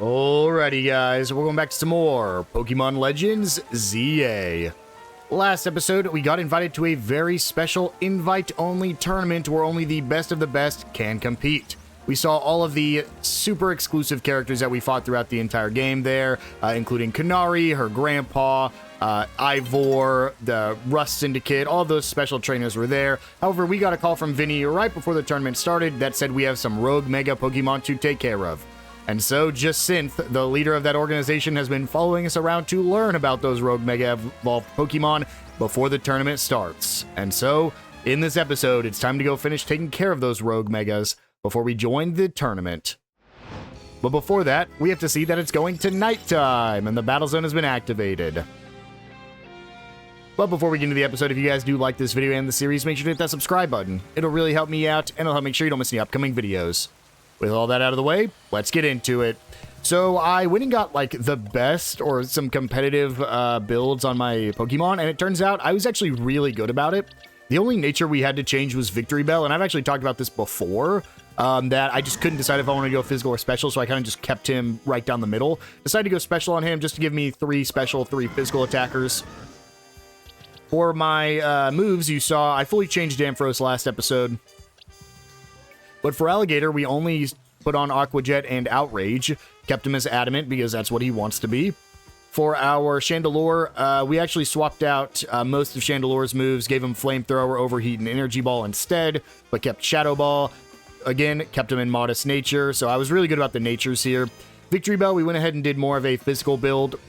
Alrighty guys, we're going back to some more Pokemon Legends ZA. Last episode, we got invited to a very special invite-only tournament where only the best of the best can compete. We saw all of the super exclusive characters that we fought throughout the entire game there, including Kanari, her grandpa, Ivor, the Rust Syndicate, all those special trainers were there. However, we got a call from Vinny right before the tournament started that said we have some rogue mega Pokemon to take care of. And so, Jacinth, the leader of that organization, has been following us around to learn about those rogue mega evolved Pokemon before the tournament starts. And so, in this episode, it's time to go finish taking care of those rogue megas before we join the tournament. But before that, we have to see that it's going to nighttime and the battle zone has been activated. But before we get into the episode, if you guys do like this video and the series, make sure to hit that subscribe button. It'll really help me out, and it'll help make sure you don't miss any upcoming videos. With all that out of the way, let's get into it. So I went and got like the best or some competitive builds on my Pokemon, and it turns out I was actually really good about it. The only nature we had to change was Victory Bell, and I've actually talked about this before, that I just couldn't decide if I wanted to go physical or special, so I kind of just kept him right down the middle. Decided to go special on him just to give me 3 special, 3 physical attackers. For my moves, you saw I fully changed Ampharos last episode. But for Alligator, we only put on Aqua Jet and Outrage. Kept him as Adamant because that's what he wants to be. For our Chandelure, we actually swapped out most of Chandelure's moves, gave him Flamethrower, Overheat, and Energy Ball instead, but kept Shadow Ball. Again, kept him in Modest Nature, so I was really good about the natures here. Victory Bell, we went ahead and did more of a physical build.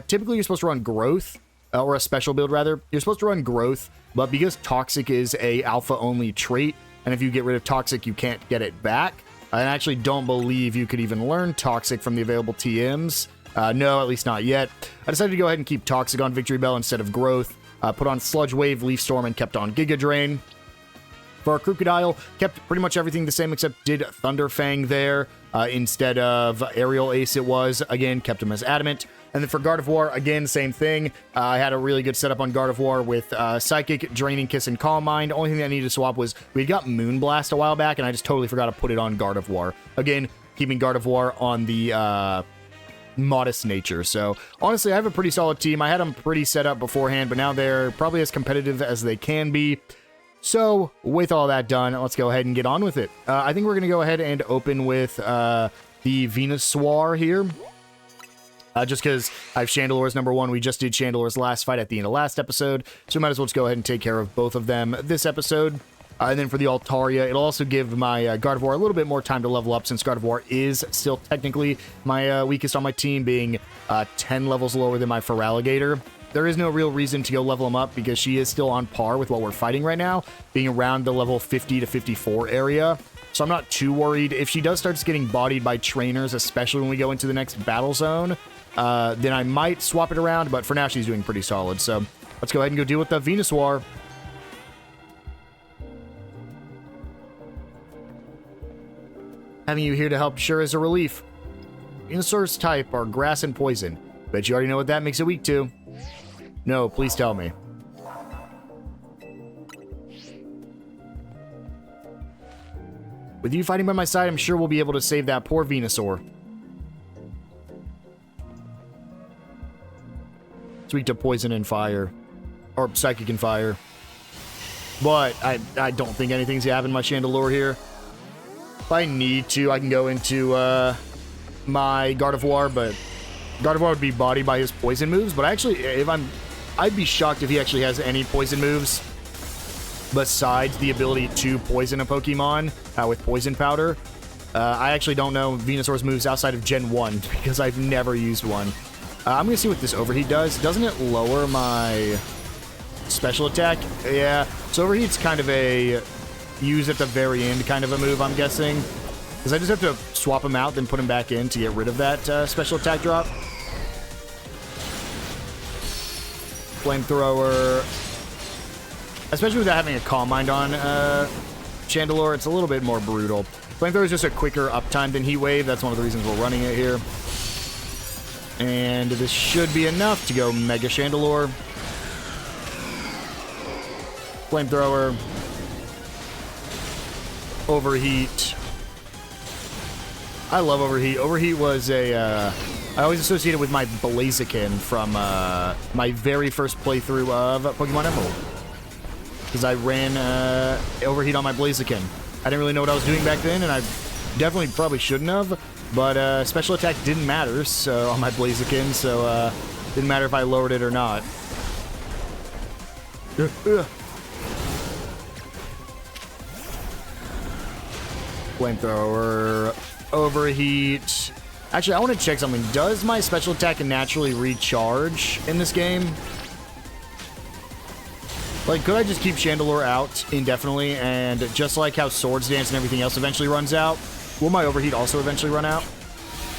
Typically, you're supposed to run Growth, or a special build, rather. You're supposed to run Growth, but because Toxic is a alpha-only trait, and if you get rid of Toxic, you can't get it back. I actually don't believe you could even learn Toxic from the available TMs. No, at least not yet. I decided to go ahead and keep Toxic on Victory Bell instead of Growth. Put on Sludge Wave, Leaf Storm, and kept on Giga Drain. For our Crocodile, kept pretty much everything the same except did Thunder Fang there instead of Aerial Ace it was. Again, kept him as Adamant. And then for Gardevoir, again, same thing. I had a really good setup on Gardevoir with Psychic, Draining Kiss, and Calm Mind. Only thing I needed to swap was we got Moonblast a while back, and I just totally forgot to put it on Gardevoir. Again, keeping Gardevoir on the Modest Nature. So, honestly, I have a pretty solid team. I had them pretty set up beforehand, but now they're probably as competitive as they can be. So, with all that done, let's go ahead and get on with it. I think we're going to go ahead and open with the Venusaur here. Just because I have Chandelure's number 1. We just did Chandelure's last fight at the end of last episode, so we might as well just go ahead and take care of both of them this episode. And then for the Altaria, it'll also give my Gardevoir a little bit more time to level up, since Gardevoir is still technically my weakest on my team, being 10 levels lower than my Feraligatr. There is no real reason to go level him up because she is still on par with what we're fighting right now, being around the level 50 to 54 area. So I'm not too worried. If she does start getting bodied by trainers, especially when we go into the next battle zone, then I might swap it around, but for now she's doing pretty solid. So let's go ahead and go deal with the Venusaur. Having you here to help sure is a relief. Venusaur's type are grass and poison. Bet you already know what that makes it weak to. No, please tell me. With you fighting by my side, I'm sure we'll be able to save that poor Venusaur. It's weak to poison and fire. Or psychic and fire. But I don't think anything's gonna happen to my Chandelure here. If I need to, I can go into my Gardevoir, but Gardevoir would be bodied by his poison moves. But actually, I'd be shocked if he actually has any poison moves besides the ability to poison a Pokemon with Poison Powder. I actually don't know Venusaur's moves outside of Gen 1 because I've never used one. I'm going to see what this Overheat does. Doesn't it lower my special attack? Yeah, so Overheat's kind of a use at the very end kind of a move, I'm guessing. Because I just have to swap him out, then put him back in to get rid of that special attack drop. Flamethrower. Especially without having a Calm Mind on Chandelure, it's a little bit more brutal. Flamethrower is just a quicker uptime than Heat Wave. That's one of the reasons we're running it here. And this should be enough to go Mega Chandelure. Flamethrower. Overheat. I love Overheat. Overheat was a, I always associate it with my Blaziken from my very first playthrough of Pokemon Emerald. Because I ran Overheat on my Blaziken. I didn't really know what I was doing back then, and I definitely probably shouldn't have. But special attack didn't matter so on my Blaziken, so didn't matter if I lowered it or not. Flamethrower, Overheat. Actually, I want to check something. Does my special attack naturally recharge in this game? Like, could I just keep Chandelure out indefinitely, and just like how Swords Dance and everything else eventually runs out, will my Overheat also eventually run out?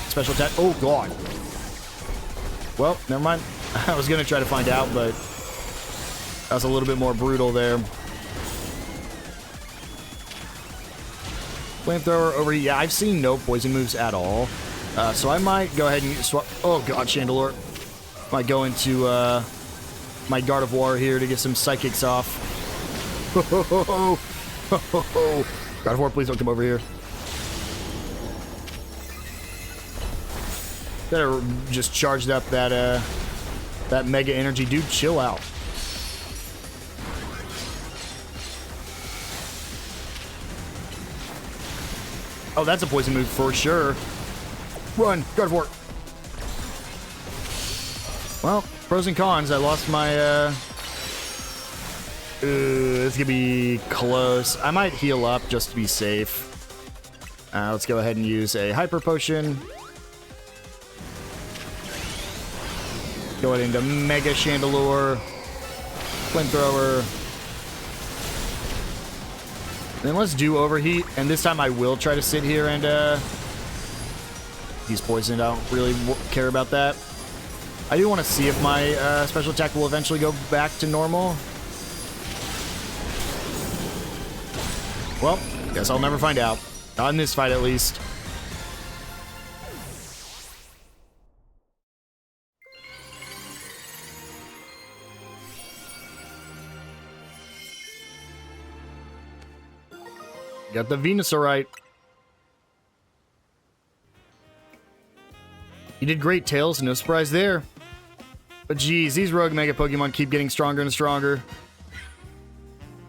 Special attack. Oh, God. Well, never mind. I was going to try to find out, but that was a little bit more brutal there. Flamethrower, Overheat. Yeah, I've seen no poison moves at all. So I might go ahead and swap. Oh, God, Chandelure. Might go into my Gardevoir here to get some Psychics off. Gardevoir, please don't come over here. Better just charged up that that Mega Energy. Dude, chill out. Oh, that's a poison move for sure. Run, Gardevoir. Well, pros and cons. I lost my, this could be close. I might heal up just to be safe. Let's go ahead and use a Hyper Potion. Go ahead into Mega Chandelure. Flamethrower. Then let's do Overheat. And this time I will try to sit here and, he's poisoned. I don't really care about that. I do want to see if my special attack will eventually go back to normal. Well, guess I'll never find out. Not in this fight, at least. Got the Venusaurite. You did great, Tails. No surprise there. But geez, these rogue Mega Pokemon keep getting stronger and stronger.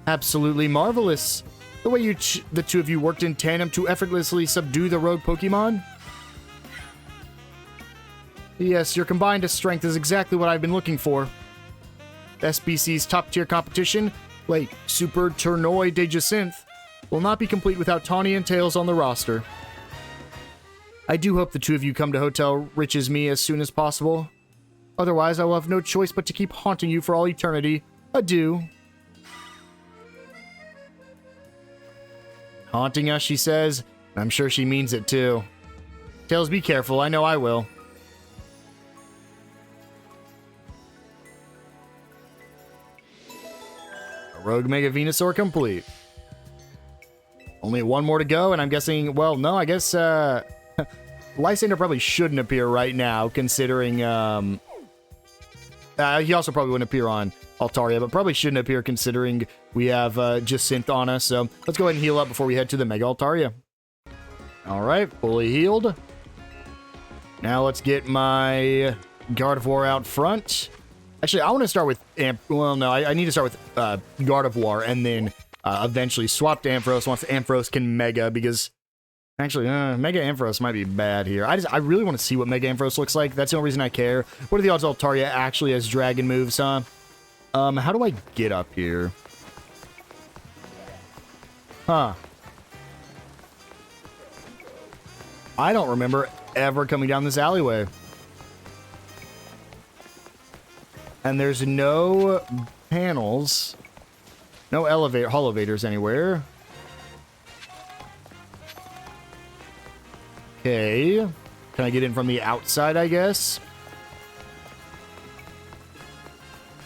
Absolutely marvelous. The way the two of you worked in tandem to effortlessly subdue the rogue Pokemon. Yes, your combined strength is exactly what I've been looking for. SBC's top-tier competition, like Super Tournoi de Jacinthe, will not be complete without Tawny and Tails on the roster. I do hope the two of you come to Hotel Riches Me as soon as possible. Otherwise, I will have no choice but to keep haunting you for all eternity. Adieu. Haunting us, she says. I'm sure she means it too. Tails, be careful. I know I will. A Rogue Mega Venusaur complete. Only one more to go, and I'm guessing, well, no, I guess, Lysander probably shouldn't appear right now, considering, he also probably wouldn't appear on Altaria, but probably shouldn't appear considering we have, Jacinthe on us, so let's go ahead and heal up before we head to the Mega Altaria. Alright, fully healed. Now let's get my Gardevoir out front. Actually, I want to start with I need to start with Gardevoir and then eventually swap to Ampharos once Ampharos can Mega, because actually, Mega Ampharos might be bad here. I really want to see what Mega Ampharos looks like. That's the only reason I care. What are the odds Altaria actually has Dragon moves, huh? How do I get up here? Huh. I don't remember ever coming down this alleyway. And there's no panels. No elevators anywhere. Okay. Can I get in from the outside, I guess?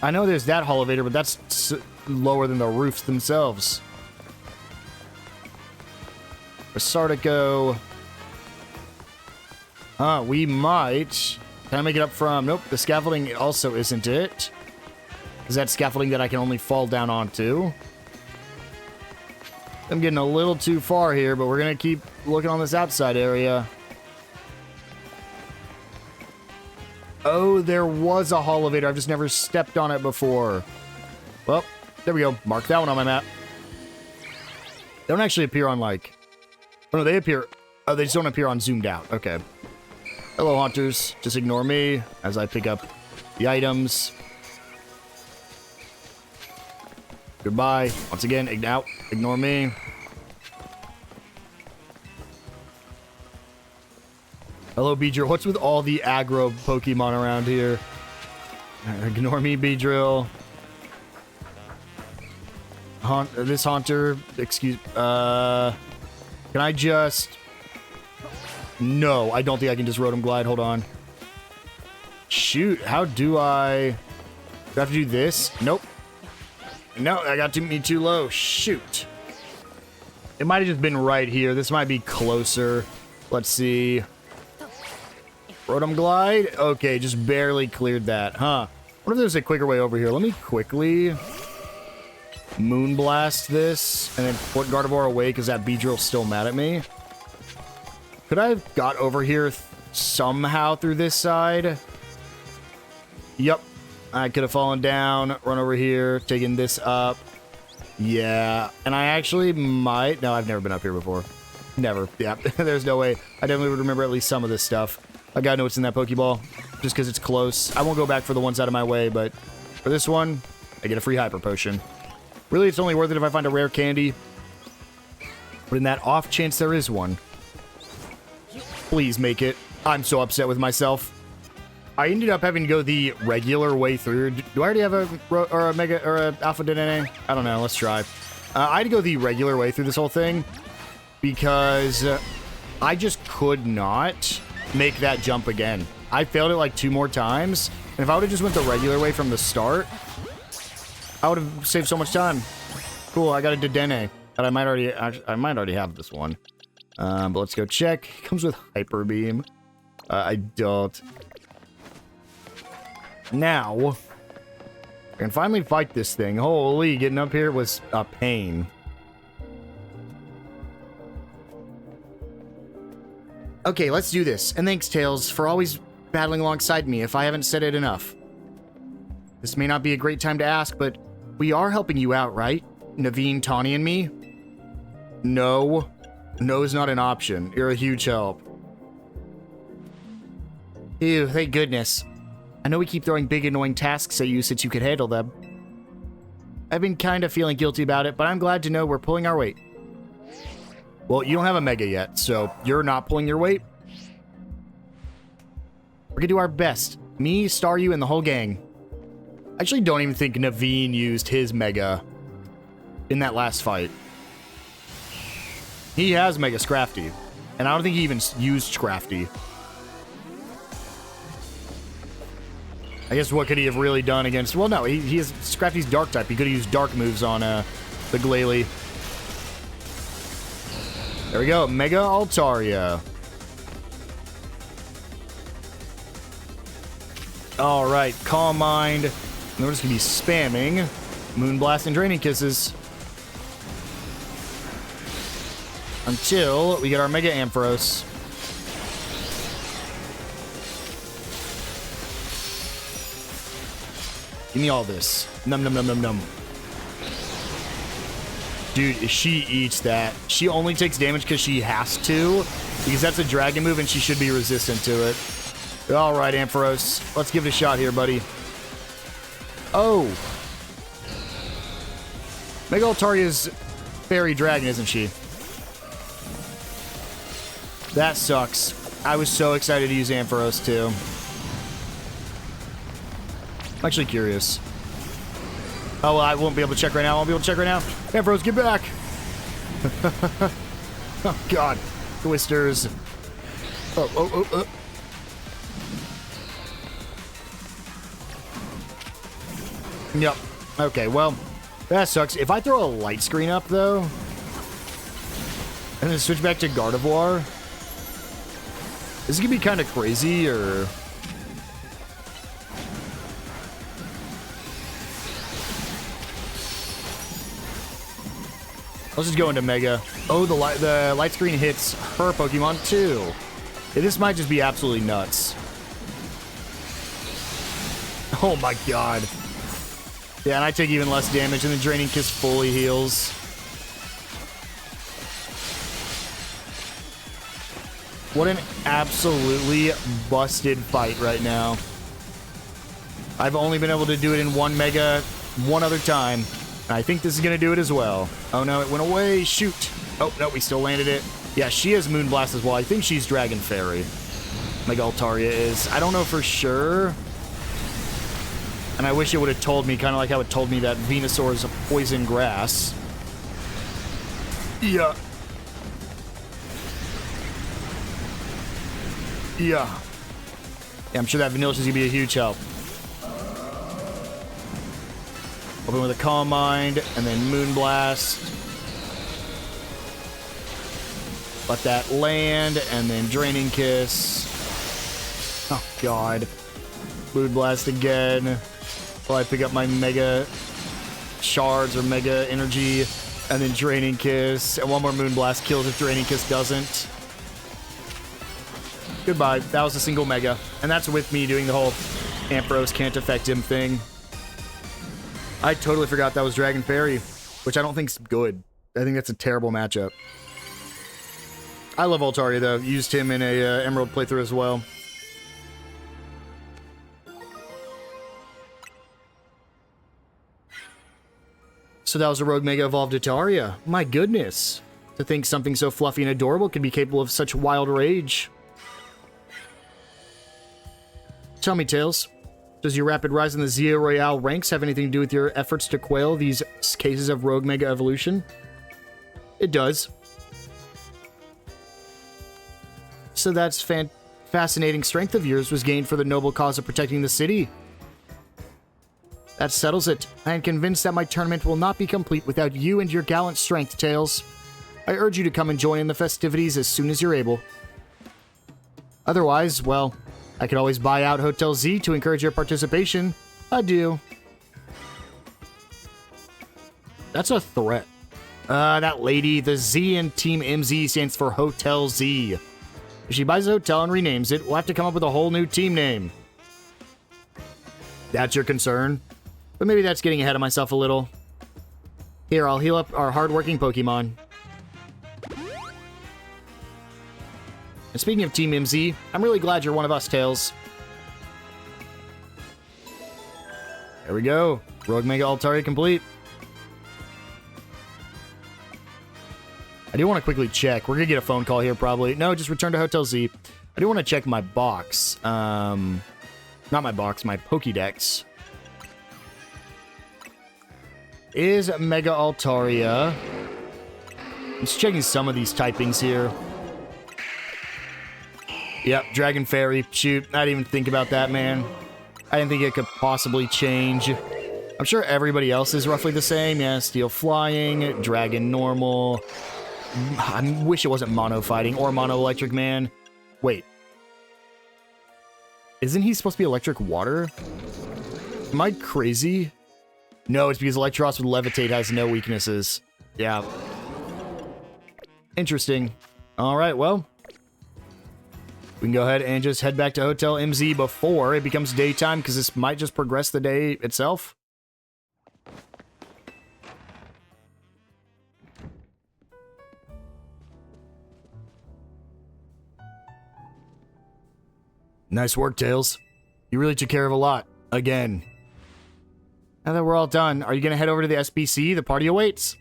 I know there's that elevator, but that's lower than the roofs themselves. Sardico. We might. Can I make it up from... Nope, the scaffolding also isn't it. Is that scaffolding that I can only fall down onto? I'm getting a little too far here, but we're going to keep looking on this outside area. Oh, there was a Holovator. I've just never stepped on it before. Well, there we go. Mark that one on my map. They don't actually appear on, like... Oh, no, they appear... Oh, they just don't appear on zoomed out. Okay. Hello, hunters. Just ignore me as I pick up the items. Goodbye. Once again, ignore me. Hello, Beedrill. What's with all the aggro Pokemon around here? Ignore me, Beedrill. This Haunter, excuse... Can I just... No, I don't think I can just Rotom Glide. Hold on. Shoot, how do I... Do I have to do this? Nope. No, I got me too low. Shoot. It might have just been right here. This might be closer. Let's see. Rotom Glide? Okay, just barely cleared that, huh? What if there's a quicker way over here? Let me quickly Moonblast this and then put Gardevoir away because that Beedrill's still mad at me. Could I have got over here somehow through this side? Yep. I could have fallen down, run over here, taken this up. Yeah. And I actually might... No, I've never been up here before. Never. Yeah. There's no way. I definitely would remember at least some of this stuff. I gotta know what's in that Pokeball, just because it's close. I won't go back for the ones out of my way, but for this one, I get a free Hyper Potion. Really, it's only worth it if I find a rare candy. But in that off chance there is one, please make it. I'm so upset with myself. I ended up having to go the regular way through. Do I already have a Mega or a Alpha Dedenne? I don't know. Let's try. I had to go the regular way through this whole thing because I just could not make that jump again. I failed it like 2 more times, and if I would have just went the regular way from the start, I would have saved so much time. Cool, I got a Dedenne, but I might already have this one. But let's go check. It comes with Hyper Beam. I don't. Now, I can finally fight this thing. Holy, getting up here was a pain. Okay, let's do this. And thanks, Tails, for always battling alongside me if I haven't said it enough. This may not be a great time to ask, but we are helping you out, right? Naveen, Tawny, and me? No. No is not an option. You're a huge help. Ew, thank goodness. I know we keep throwing big annoying tasks at you since you could handle them. I've been kind of feeling guilty about it, but I'm glad to know we're pulling our weight. Well, you don't have a Mega yet, so you're not pulling your weight. We're gonna do our best. Me, Staryu, and the whole gang. I actually don't even think Naveen used his Mega in that last fight. He has Mega Scrafty, and I don't think he even used Scrafty. I guess what could he have really done against... Well, no, he has Scrafty's Dark type. He could have used Dark moves on the Glalie. There we go, Mega Altaria. Alright, Calm Mind. And we're just going to be spamming Moonblast and Draining Kisses until we get our Mega Ampharos. Give me all this. Num num num num num. Dude, if she eats that, she only takes damage because she has to, because that's a dragon move and she should be resistant to it. Alright, Ampharos. Let's give it a shot here, buddy. Oh. Mega Altaria's fairy dragon, isn't she? That sucks. I was so excited to use Ampharos, too. I'm actually curious. Oh, well, I won't be able to check right now. I won't be able to check right now. Ampharos, get back! Oh, God. Twisters. Oh. Yep. Okay, well, that sucks. If I throw a light screen up, though, and then switch back to Gardevoir, is it gonna be kind of crazy, or... Let's just go into Mega. Oh, the light screen hits her Pokemon, too. Yeah, this might just be absolutely nuts. Oh my god. Yeah, and I take even less damage, and the Draining Kiss fully heals. What an absolutely busted fight right now. I've only been able to do it in one Mega one other time. I think this is going to do it as well. Oh no, it went away. Shoot. Oh, no, we still landed it. Yeah, she has Moonblast as well. I think she's Dragon Fairy. Mega Altaria is. I don't know for sure. And I wish it would have told me, kind of like how it told me that Venusaur is a poison grass. Yeah. Yeah. Yeah, I'm sure that Vanilla is going to be a huge help. Open with a Calm Mind, and then Moonblast. Let that land, and then Draining Kiss. Oh, God. Moonblast again. Will I pick up my Mega Shards or Mega Energy, and then Draining Kiss, and one more Moonblast kills if Draining Kiss doesn't. Goodbye. That was a single Mega, and that's with me doing the whole Ampharos can't affect him thing. I totally forgot that was Dragon Fairy, which I don't think's good. I think that's a terrible matchup. I love Altaria, though. Used him in a Emerald playthrough as well. So that was a Rogue Mega Evolved Altaria. My goodness. To think something so fluffy and adorable could be capable of such wild rage. Tell me, Tails. Does your rapid rise in the Zia Royale ranks have anything to do with your efforts to quail these cases of Rogue Mega Evolution? It does. So that's fascinating strength of yours was gained for the noble cause of protecting the city. That settles it. I am convinced that my tournament will not be complete without you and your gallant strength, Tails. I urge you to come and join in the festivities as soon as you're able. Otherwise, well, I could always buy out Hotel Z to encourage your participation. Adieu. That's a threat. That lady, the Z in Team MZ stands for Hotel Z. If she buys a hotel and renames it, we'll have to come up with a whole new team name. That's your concern? But maybe that's getting ahead of myself a little. Here, I'll heal up our hardworking Pokemon. And speaking of Team MZ, I'm really glad you're one of us, Tails. There we go. Rogue Mega Altaria complete. I do want to quickly check. We're going to get a phone call here probably. No, just return to Hotel Z. I do want to check my box. Not my box, my Pokédex. Is Mega Altaria. I'm just checking some of these typings here. Yep, Dragon Fairy. Shoot, I didn't even think about that, man. I didn't think it could possibly change. I'm sure everybody else is roughly the same. Yeah, Steel Flying, Dragon Normal. I wish it wasn't Mono Fighting or Mono Electric Man. Wait. Isn't he supposed to be Electric Water? Am I crazy? No, it's because Electros with Levitate has no weaknesses. Yeah. Interesting. Alright, well. We can go ahead and just head back to Hotel MZ before it becomes daytime, because this might just progress the day itself. Nice work, Tails. You really took care of a lot. Again. Now that we're all done, are you going to head over to the SBC? The party awaits.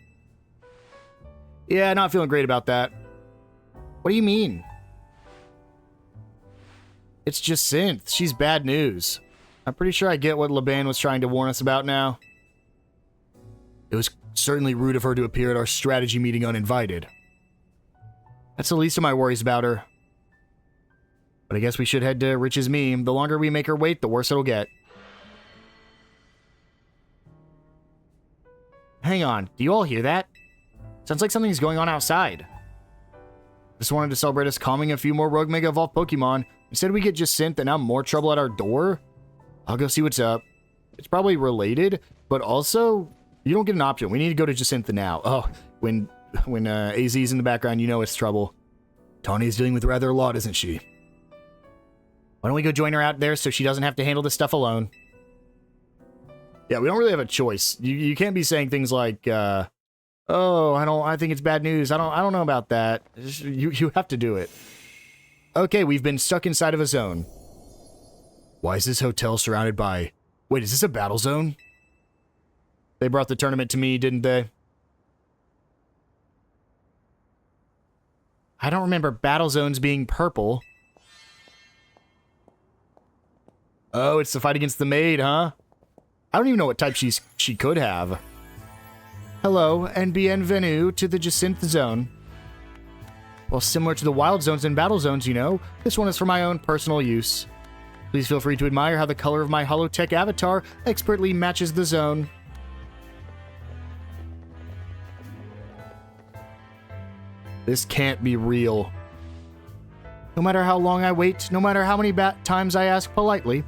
Yeah, not feeling great about that. What do you mean? It's just Synth. She's bad news. I'm pretty sure I get what Laban was trying to warn us about now. It was certainly rude of her to appear at our strategy meeting uninvited. That's the least of my worries about her. But I guess we should head to Rich's meme. The longer we make her wait, the worse it'll get. Hang on, do you all hear that? Sounds like something's going on outside. Just wanted to celebrate us calming a few more Rogue Mega Evolved Pokemon. Instead we get Jacinthe and now more trouble at our door? I'll go see what's up. It's probably related, but also, you don't get an option. We need to go to Jacinthe now. Oh, when AZ's in the background, you know it's trouble. Tawny's dealing with rather a lot, isn't she? Why don't we go join her out there so she doesn't have to handle this stuff alone? Yeah, we don't really have a choice. You can't be saying things like, oh, I think it's bad news. I don't know about that. You have to do it. Okay, we've been stuck inside of a zone. Why is this hotel surrounded by... Wait, is this a battle zone? They brought the tournament to me, didn't they? I don't remember battle zones being purple. Oh, it's the fight against the Maid, huh? I don't even know what type she could have. Hello, and bienvenue to the Jacinth Zone. Well, similar to the wild zones and battle zones, you know, this one is for my own personal use. Please feel free to admire how the color of my holotech avatar expertly matches the zone. This can't be real. No matter how long I wait, no matter how many times I ask politely,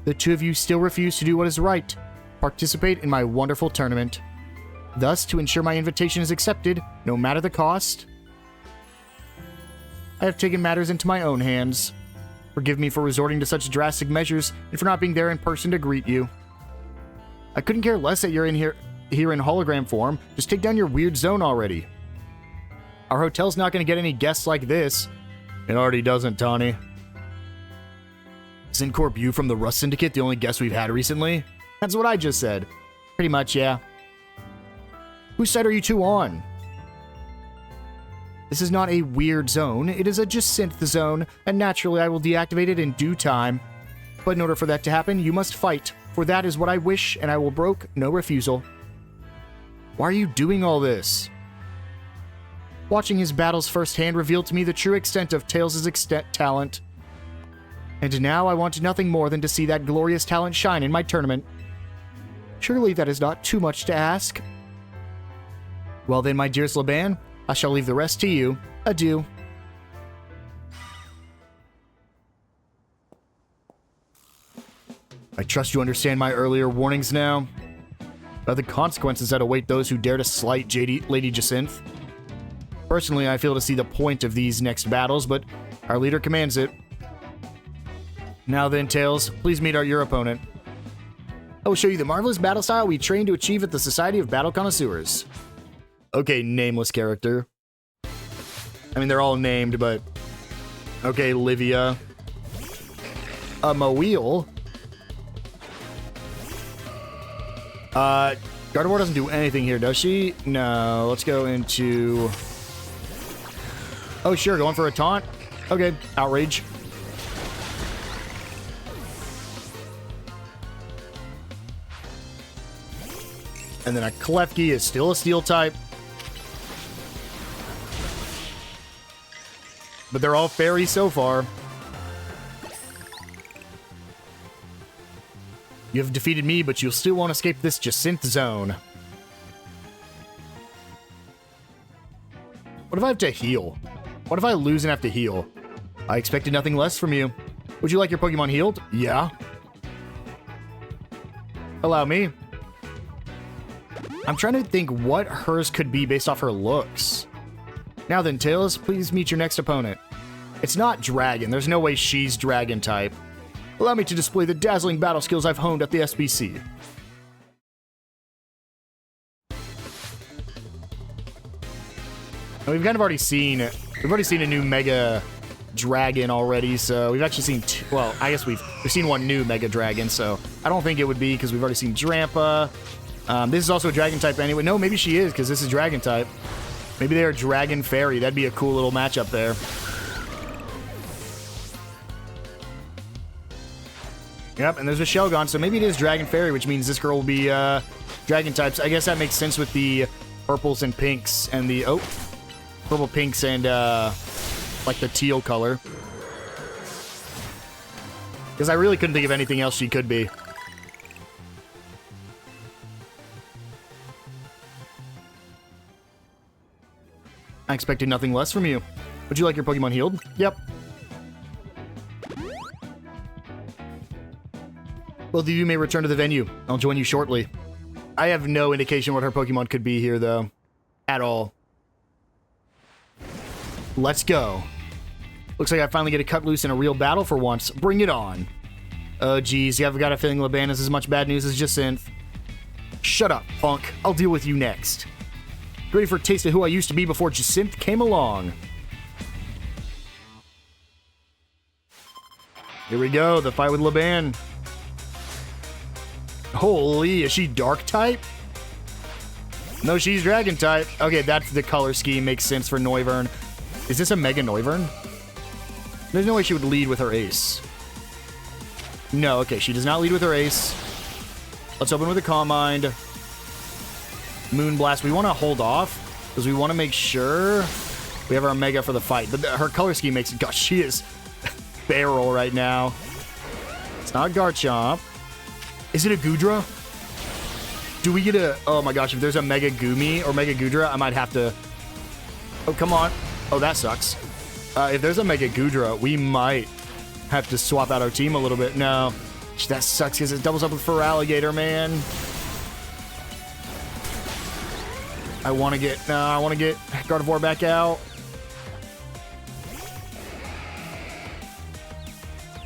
the two of you still refuse to do what is right. Participate in my wonderful tournament. Thus, to ensure my invitation is accepted, no matter the cost, I have taken matters into my own hands. Forgive me for resorting to such drastic measures and for not being there in person to greet you. I couldn't care less that you're in here in hologram form. Just take down your weird zone already. Our hotel's not going to get any guests like this. It already doesn't, Tawny. Isn't Corbu from the Rust Syndicate the only guest we've had recently? That's what I just said. Pretty much, yeah. Whose side are you two on? This is not a weird zone. It is a Jacinth zone, and naturally I will deactivate it in due time. But in order for that to happen, you must fight, for that is what I wish, and I will brook no refusal. Why are you doing all this? Watching his battles firsthand revealed to me the true extent of Tails' talent. And now I want nothing more than to see that glorious talent shine in my tournament. Surely that is not too much to ask. Well then, my dearest Laban, I shall leave the rest to you. Adieu. I trust you understand my earlier warnings now. About the consequences that await those who dare to slight Lady Jacinth. Personally, I fail to see the point of these next battles, but our leader commands it. Now then, Tails, please meet your opponent. I will show you the marvelous battle style we trained to achieve at the Society of Battle Connoisseurs. Okay, nameless character. I mean, they're all named, but... Okay, Livia. A Moeel. Gardevoir doesn't do anything here, does she? No, let's go into... Oh, sure, going for a taunt? Okay, Outrage. And then a Klefki is still a Steel type. But they're all fairy so far. You have defeated me, but you'll still won't escape this Jacinth zone. What if I have to heal? What if I lose and have to heal? I expected nothing less from you. Would you like your Pokemon healed? Yeah. Allow me. I'm trying to think what hers could be based off her looks. Now then, Tails, please meet your next opponent. It's not Dragon. There's no way she's Dragon type. Allow me to display the dazzling battle skills I've honed at the SBC. And we've kind of already seen... We've already seen a new Mega Dragon already, so we've actually seen... Well, I guess we've seen one new Mega Dragon, so I don't think it would be because we've already seen Drampa. This is also a Dragon type anyway. No, maybe she is because this is Dragon type. Maybe they are Dragon Fairy. That'd be a cool little matchup there. Yep, and there's a Shelgon, so maybe it is Dragon Fairy, which means this girl will be Dragon types. I guess that makes sense with the purples and pinks and the... Oh, purple pinks and like the teal color. Because I really couldn't think of anything else she could be. I expected nothing less from you. Would you like your Pokemon healed? Yep. Both of you may return to the venue. I'll join you shortly. I have no indication what her Pokemon could be here, though. At all. Let's go. Looks like I finally get to cut loose in a real battle for once. Bring it on. Oh, geez. Yeah, I've got a feeling Laban is as much bad news as Jacinth. Shut up, punk. I'll deal with you next. Ready for a taste of who I used to be before Jacinth came along. Here we go, the fight with Laban. Holy, is she dark type? No, she's dragon type. Okay, that's the color scheme. Makes sense for Noivern. Is this a Mega Noivern? There's no way she would lead with her ace. No, okay, she does not lead with her ace. Let's open with a Calm Mind. Moonblast. We want to hold off because we want to make sure we have our Mega for the fight. But her color scheme makes it... Gosh, she is barrel right now. It's not Garchomp. Is it a Goodra? Do we get a... Oh my gosh, if there's a Mega Goomy or Mega Goodra, I might have to... Oh, come on. Oh, that sucks. If there's a Mega Goodra, we might have to swap out our team a little bit. No. That sucks because it doubles up with Feraligatr, man. I want to get... No, I want to get Gardevoir back out.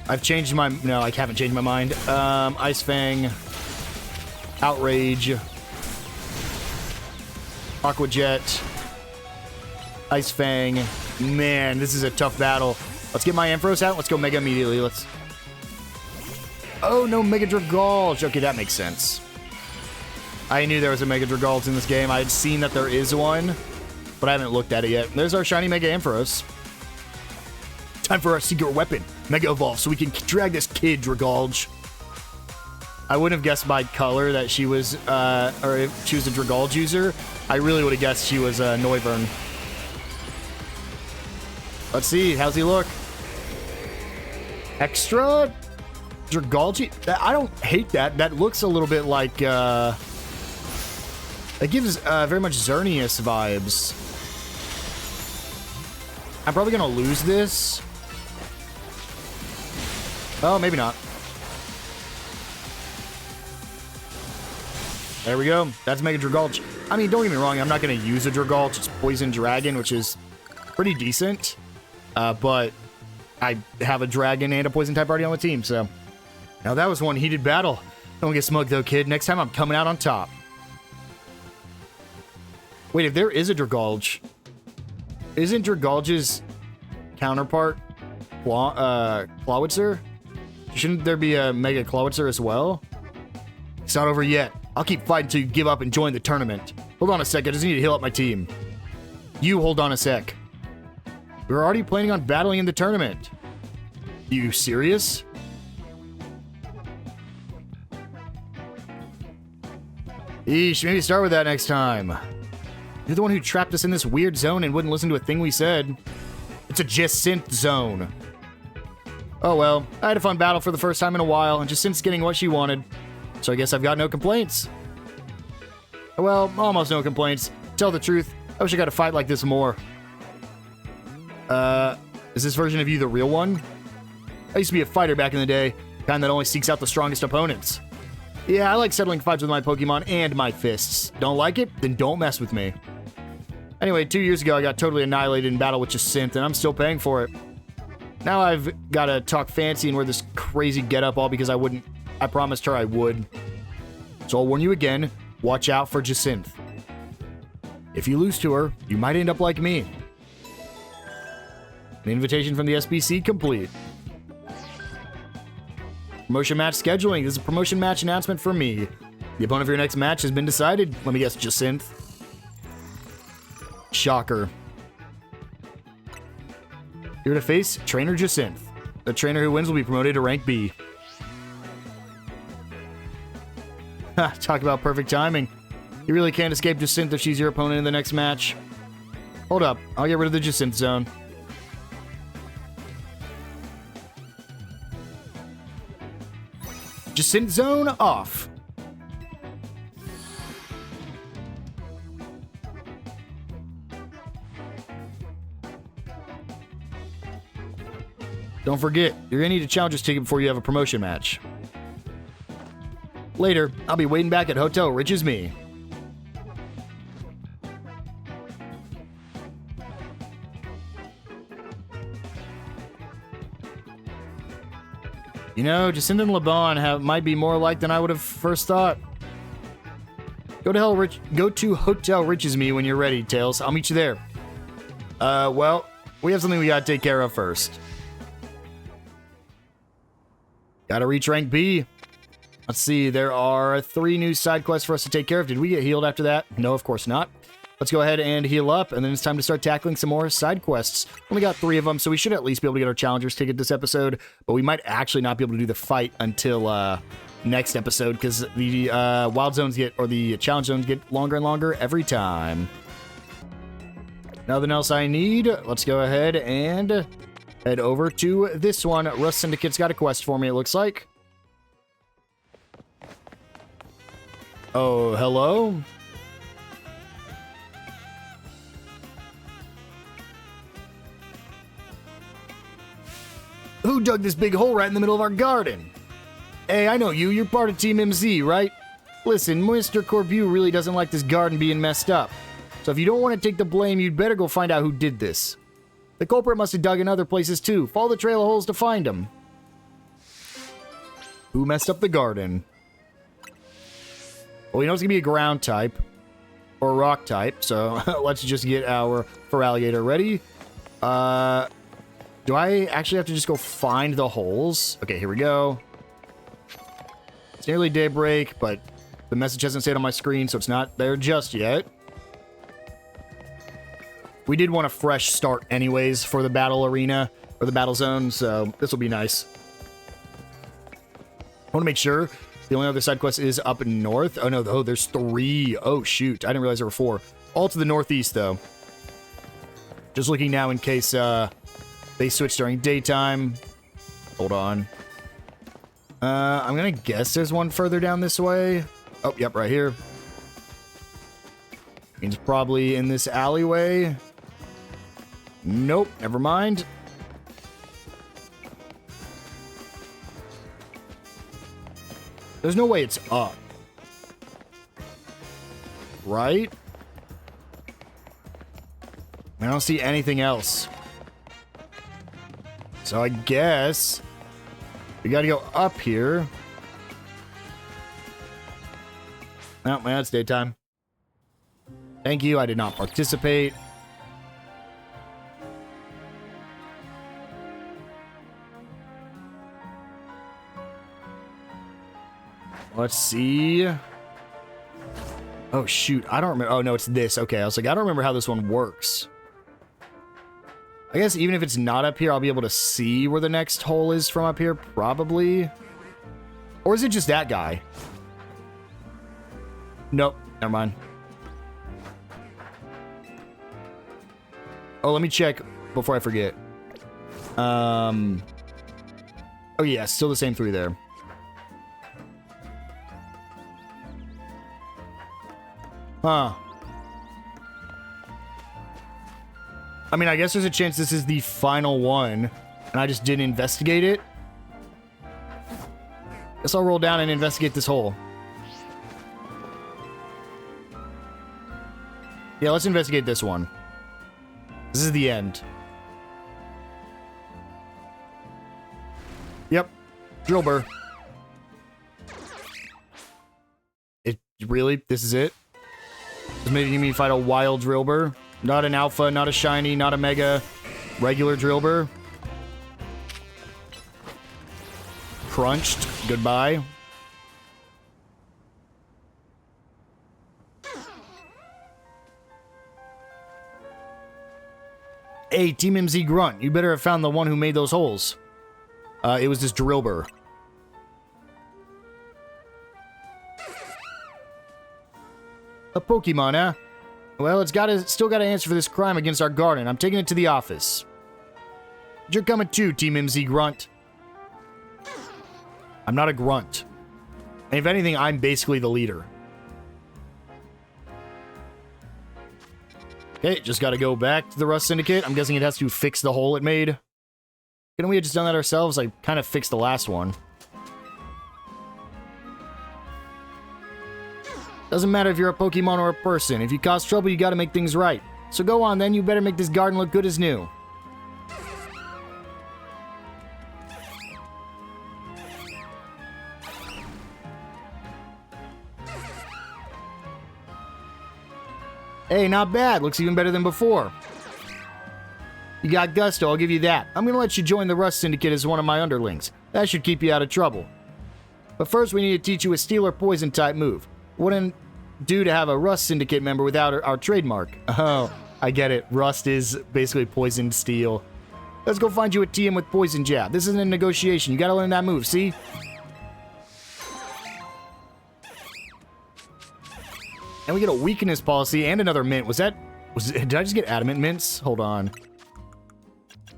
I've changed my... No, I haven't changed my mind. Ice Fang. Outrage. Aqua Jet. Ice Fang. Man, this is a tough battle. Let's get my Ampharos out. Let's go Mega immediately. Let's... Oh, no Mega Dragalge. Okay, that makes sense. I knew there was a Mega Dragalge in this game. I had seen that there is one, but I haven't looked at it yet. There's our shiny Mega Ampharos. Time for our secret weapon. Mega Evolve, so we can drag this kid, Dragalge. I wouldn't have guessed by color that she was, or if she was a Dragalge user. I really would have guessed she was a Noivern. Let's see, how's he look? Extra Dragalge? I don't hate that. That looks a little bit like, it gives very much Xerneas vibes. I'm probably gonna lose this. Oh, maybe not. There we go. That's Mega Dragalge. I mean, don't get me wrong, I'm not going to use a Dragalge. It's Poison Dragon, which is pretty decent. But I have a Dragon and a Poison type already on the team, so... Now, that was one heated battle. Don't get smug, though, kid. Next time, I'm coming out on top. Wait, if there is a Dragalge... Isn't Dragalge's counterpart Clawitzer? Shouldn't there be a Mega Clawitzer as well? It's not over yet. I'll keep fighting until you give up and join the tournament. Hold on a sec, I just need to heal up my team. You hold on a sec. We're already planning on battling in the tournament. You serious? Eesh, maybe start with that next time. You're the one who trapped us in this weird zone and wouldn't listen to a thing we said. It's a Jacinth zone. Oh well, I had a fun battle for the first time in a while, and Jacinth's getting what she wanted. So I guess I've got no complaints. Well, almost no complaints. To tell the truth, I wish I got to fight like this more. Is this version of you the real one? I used to be a fighter back in the day, the kind that only seeks out the strongest opponents. Yeah, I like settling fights with my Pokemon and my fists. Don't like it? Then don't mess with me. Anyway, 2 years ago, I got totally annihilated in battle with Jacinth, and I'm still paying for it. Now I've got to talk fancy and wear this crazy getup all because I promised her I would. So I'll warn you again, watch out for Jacinth. If you lose to her, you might end up like me. An invitation from the SBC complete. Promotion match scheduling. This is a promotion match announcement for me. The opponent for your next match has been decided. Let me guess, Jacinth. Shocker. You're to face Trainer Jacinth. The trainer who wins will be promoted to rank B. Ha, talk about perfect timing. You really can't escape Jacinth if she's your opponent in the next match. Hold up, I'll get rid of the Jacinth zone. Jacinth zone off. Don't forget, you're gonna need a challenger's ticket before you have a promotion match. Later, I'll be waiting back at Hotel Rich as Me. You know, Jacinth and Laban might be more alike than I would have first thought. Go to Hotel Riches Me when you're ready, Tails. I'll meet you there. Well, we have something we gotta take care of first. Gotta reach rank B. Let's see, there are 3 new side quests for us to take care of. Did we get healed after that? No, of course not. Let's go ahead and heal up, and then it's time to start tackling some more side quests. Only got 3 of them, so we should at least be able to get our Challenger's ticket this episode, but we might actually not be able to do the fight until next episode, because the wild zones or the challenge zones get longer and longer every time. Nothing else I need. Let's go ahead and head over to this one. Rust Syndicate's got a quest for me, it looks like. Oh, hello? Who dug this big hole right in the middle of our garden? Hey, I know you. You're part of Team MZ, right? Listen, Mr. Corbu really doesn't like this garden being messed up. So if you don't want to take the blame, you'd better go find out who did this. The culprit must have dug in other places too. Follow the trail of holes to find him. Who messed up the garden? Well, we know it's going to be a ground type. Or a rock type. So let's just get our Feraligatr ready. Do I actually have to just go find the holes? Okay, here we go. It's nearly daybreak, but the message hasn't stayed on my screen, so it's not there just yet. We did want a fresh start anyways for the battle arena, or the battle zone, so this will be nice. I want to make sure the only other side quest is up north. Oh no, there's 3. Oh shoot, I didn't realize there were 4. All to the northeast though. Just looking now in case they switch during daytime. Hold on. I'm gonna guess there's one further down this way. Oh, yep, right here. Means probably in this alleyway. Nope, never mind. There's no way it's up. Right? I don't see anything else. So I guess we gotta go up here. Oh, man, it's daytime. Thank you, I did not participate. Let's see. Oh, shoot. I don't remember. Oh, no, it's this. Okay, I was like, I don't remember how this one works. I guess even if it's not up here, I'll be able to see where the next hole is from up here, probably. Or is it just that guy? Nope, never mind. Oh, let me check before I forget. Oh, yeah, still the same 3 there. Huh. I mean, I guess there's a chance this is the final one, and I just didn't investigate it. Guess I'll roll down and investigate this hole. Yeah, let's investigate this one. This is the end. Yep. Drill burr. It really? This is it? Just making me fight a wild drill burr? Not an alpha, not a shiny, not a mega. Regular drill burr. Crunched. Goodbye. Hey, Team MZ Grunt, you better have found the one who made those holes. It was this drill burr. A Pokemon, huh? Well, it's still got to answer for this crime against our garden. I'm taking it to the office. You're coming too, Team MZ Grunt. I'm not a grunt. And if anything, I'm basically the leader. Okay, just gotta go back to the Rust Syndicate. I'm guessing it has to fix the hole it made. Couldn't we have just done that ourselves? I kind of fixed the last one. Doesn't matter if you're a Pokemon or a person. If you cause trouble, you gotta make things right. So go on then, you better make this garden look good as new. Hey, not bad. Looks even better than before. You got gusto, I'll give you that. I'm gonna let you join the Rust Syndicate as one of my underlings. That should keep you out of trouble. But first we need to teach you a steel or poison type move. Wouldn't do to have a Rust Syndicate member without our trademark. Oh, I get it. Rust is basically poisoned steel. Let's go find you a TM with poison jab. This isn't a negotiation. You gotta learn that move, see? And we get a weakness policy and another mint. Did I just get adamant mints? Hold on.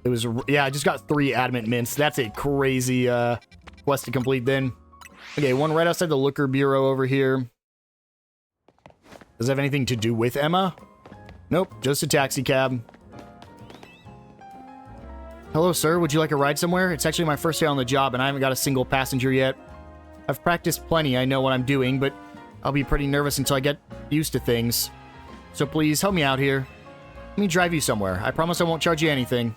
It was, yeah, I just got 3 adamant mints. That's a crazy quest to complete then. Okay, one right outside the Looker Bureau over here. Does it have anything to do with Emma? Nope, just a taxi cab. Hello, sir. Would you like a ride somewhere? It's actually my first day on the job, and I haven't got a single passenger yet. I've practiced plenty. I know what I'm doing, but I'll be pretty nervous until I get used to things. So please, help me out here. Let me drive you somewhere. I promise I won't charge you anything.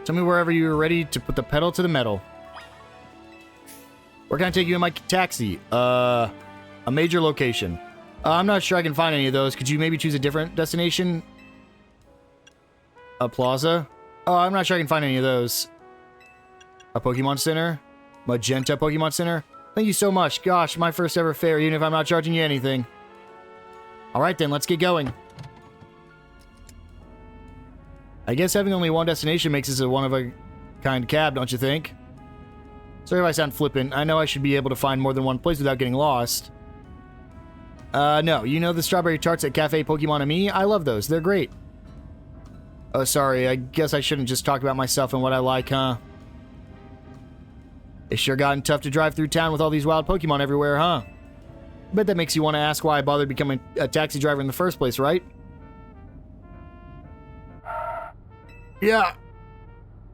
Tell me wherever you're ready to put the pedal to the metal. Where can I take you in my taxi? A major location. I'm not sure I can find any of those. Could you maybe choose a different destination? A plaza? Oh, I'm not sure I can find any of those. A Pokemon Center? Magenta Pokemon Center? Thank you so much. Gosh, my first ever fare, even if I'm not charging you anything. Alright then, let's get going. I guess having only one destination makes this a one-of-a-kind cab, don't you think? Sorry if I sound flippant. I know I should be able to find more than one place without getting lost. No. You know the strawberry tarts at Cafe Pokemon and Me? I love those. They're great. Oh, sorry. I guess I shouldn't just talk about myself and what I like, huh? It's sure gotten tough to drive through town with all these wild Pokemon everywhere, huh? Bet that makes you want to ask why I bothered becoming a taxi driver in the first place, right? Yeah.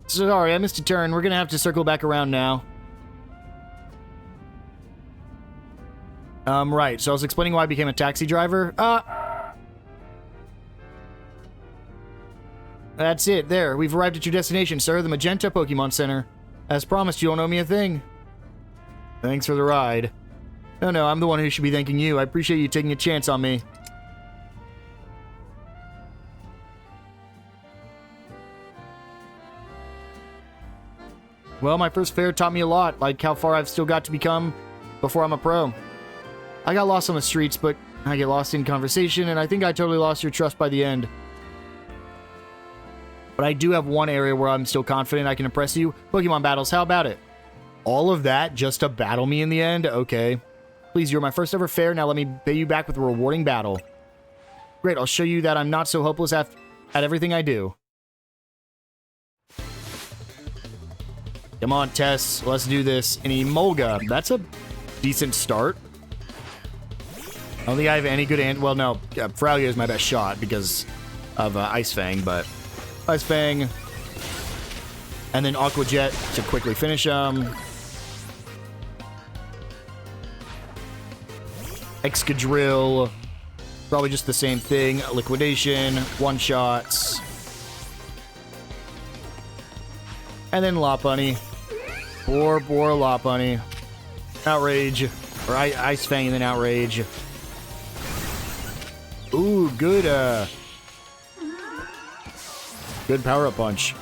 Sorry, I missed a turn. We're gonna have to circle back around now. Right. So I was explaining why I became a taxi driver. That's it. There. We've arrived at your destination, sir. The Magenta Pokemon Center. As promised, you don't owe me a thing. Thanks for the ride. No, I'm the one who should be thanking you. I appreciate you taking a chance on me. Well, my first fare taught me a lot, like how far I've still got to become before I'm a pro. I got lost on the streets, but I get lost in conversation, and I think I totally lost your trust by the end. But I do have one area where I'm still confident I can impress you. Pokemon battles, how about it? All of that just to battle me in the end? Okay. Please, you're my first ever fare, now let me pay you back with a rewarding battle. Great, I'll show you that I'm not so hopeless at everything I do. Come on, Tess. Let's do this. An Emolga. That's a decent start. I don't think I have any good... well, no. Frallia is my best shot because of Ice Fang, but... Ice Fang. And then Aqua Jet to quickly finish him. Excadrill. Probably just the same thing. Liquidation. One-shots. And then Lopunny. Poor Lopunny. Outrage. Or Ice Fang and then Outrage. Ooh, good, good power-up punch.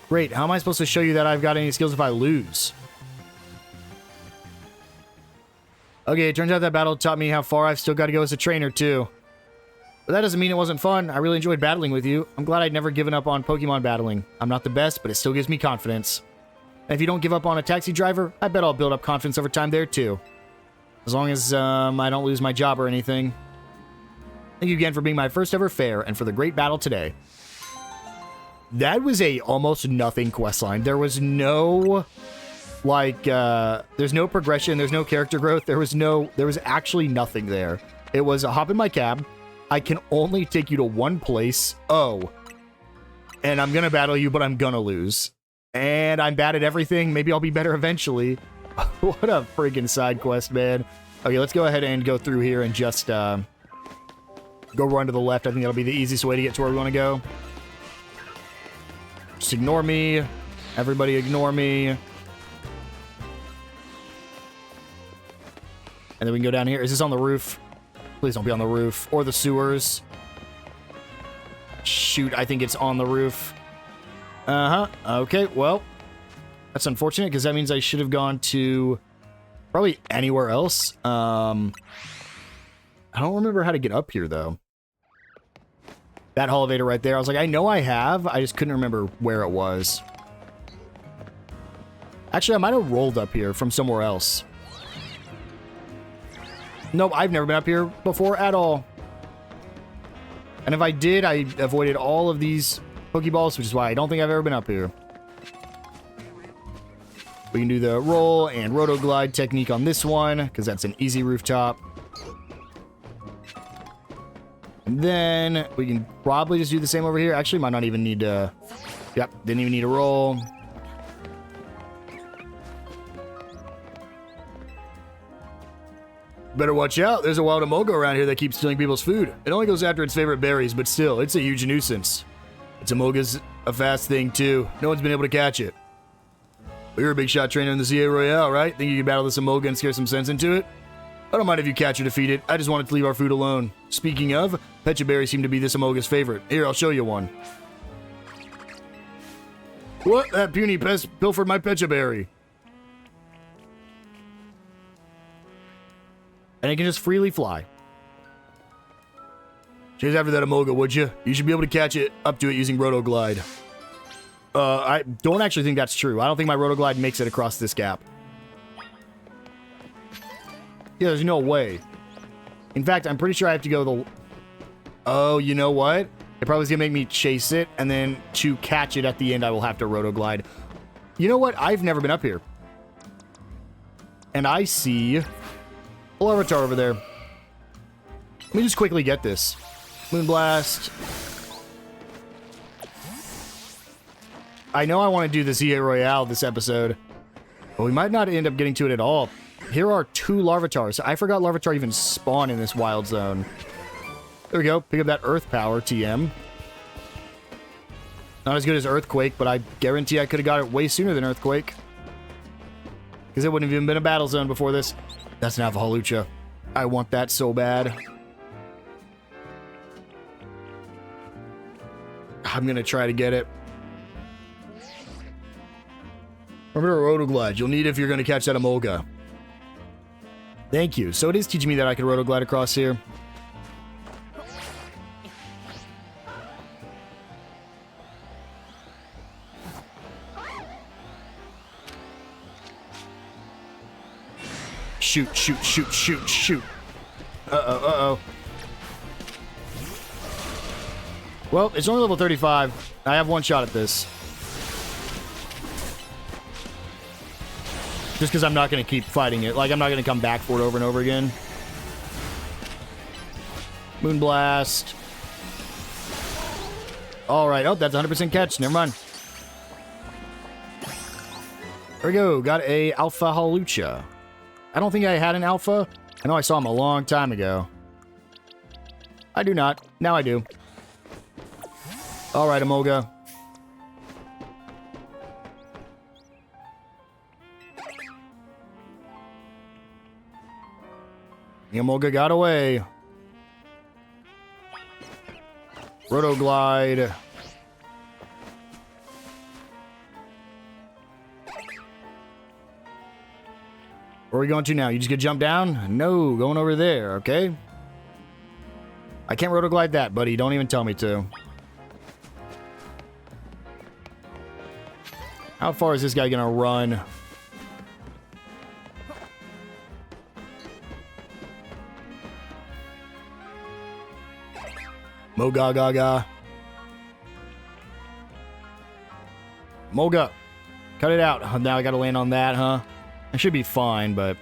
Great, how am I supposed to show you that I've got any skills if I lose? Okay, it turns out that battle taught me how far I've still got to go as a trainer, too. But that doesn't mean it wasn't fun. I really enjoyed battling with you. I'm glad I'd never given up on Pokemon battling. I'm not the best, but it still gives me confidence. And if you don't give up on a taxi driver, I bet I'll build up confidence over time there, too. As long as I don't lose my job or anything. Thank you again for being my first ever fare and for the great battle today. That was a almost nothing questline. There was no, like, there's no progression. There's no character growth. There was actually nothing there. It was a hop in my cab. I can only take you to one place. Oh. And I'm gonna battle you, but I'm gonna lose. And I'm bad at everything. Maybe I'll be better eventually. What a friggin' side quest, man. Okay, let's go ahead and go through here and just, go run to the left. I think that'll be the easiest way to get to where we want to go. Just ignore me. Everybody ignore me. And then we can go down here. Is this on the roof? Please don't be on the roof. Or the sewers. Shoot, I think it's on the roof. Uh-huh. Okay, well. That's unfortunate, because that means I should have gone to probably anywhere else. I don't remember how to get up here, though. That elevator right there. I was like, I know I have. I just couldn't remember where it was. Actually, I might have rolled up here from somewhere else. Nope, I've never been up here before at all. And if I did, I avoided all of these Pokeballs, which is why I don't think I've ever been up here. We can do the roll and roto-glide technique on this one, because that's an easy rooftop. And then we can probably just do the same over here. Actually, might not even need to... Yep, didn't even need a roll. Better watch out. There's a wild Amoga around here that keeps stealing people's food. It only goes after its favorite berries, but still, it's a huge nuisance. Its Amoga's a fast thing, too. No one's been able to catch it. You're a big shot trainer in the ZA Royale, right? Think you can battle this Amoga and scare some sense into it? I don't mind if you catch or defeat it. I just wanted to leave our food alone. Speaking of, Pecha berries seem to be this Amoga's favorite. Here, I'll show you one. What? That puny pest pilfered my Pecha berry. And it can just freely fly. Chase after that Amoga, would you? You should be able to catch it up to it using Roto-Glide. I don't actually think that's true. I don't think my Roto-Glide makes it across this gap. Yeah, there's no way. In fact, I'm pretty sure I have to go the... Oh, you know what? It probably is going to make me chase it, and then to catch it at the end, I will have to Roto-Glide. You know what? I've never been up here. And I see... a Larvitar over there. Let me just quickly get this. Moonblast. I know I want to do the ZA Royale this episode, but we might not end up getting to it at all. Here are 2 Larvitars. I forgot Larvitar even spawn in this wild zone. There we go. Pick up that Earth Power, TM. Not as good as Earthquake, but I guarantee I could have got it way sooner than Earthquake. Because it wouldn't have even been a battle zone before this. That's an Alpha Hawlucha. I want that so bad. I'm going to try to get it. Remember Roto-Glide. You'll need it if you're going to catch that Amoga. Thank you. So it is teaching me that I can Roto-Glide across here. Shoot, shoot, shoot, shoot, shoot. Uh-oh, uh-oh. Well, it's only level 35. I have one shot at this. Just because I'm not going to keep fighting it. Like, I'm not going to come back for it over and over again. Moonblast. Alright. Oh, that's 100% catch. Never mind. There we go. Got a Alpha Hawlucha. I don't think I had an Alpha. I know I saw him a long time ago. I do not. Now I do. Alright, Amoga. Amoga got away. Roto-Glide. Where are we going to now? You just gonna jump down? No, going over there, okay? I can't Roto-Glide that, buddy. Don't even tell me to. How far is this guy gonna run? Moga. Moga. Cut it out. Now I gotta land on that, huh? I should be fine, but...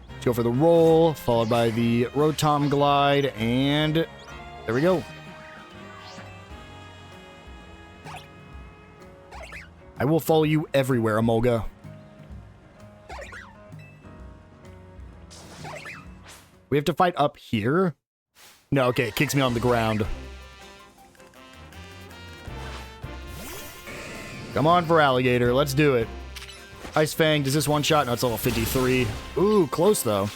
Let's go for the roll, followed by the Rotom Glide, and... There we go. I will follow you everywhere, Amoga. We have to fight up here? No, okay, it kicks me on the ground. Come on for Alligator, let's do it. Ice Fang, does this one shot? No, it's level 53. Ooh, close though.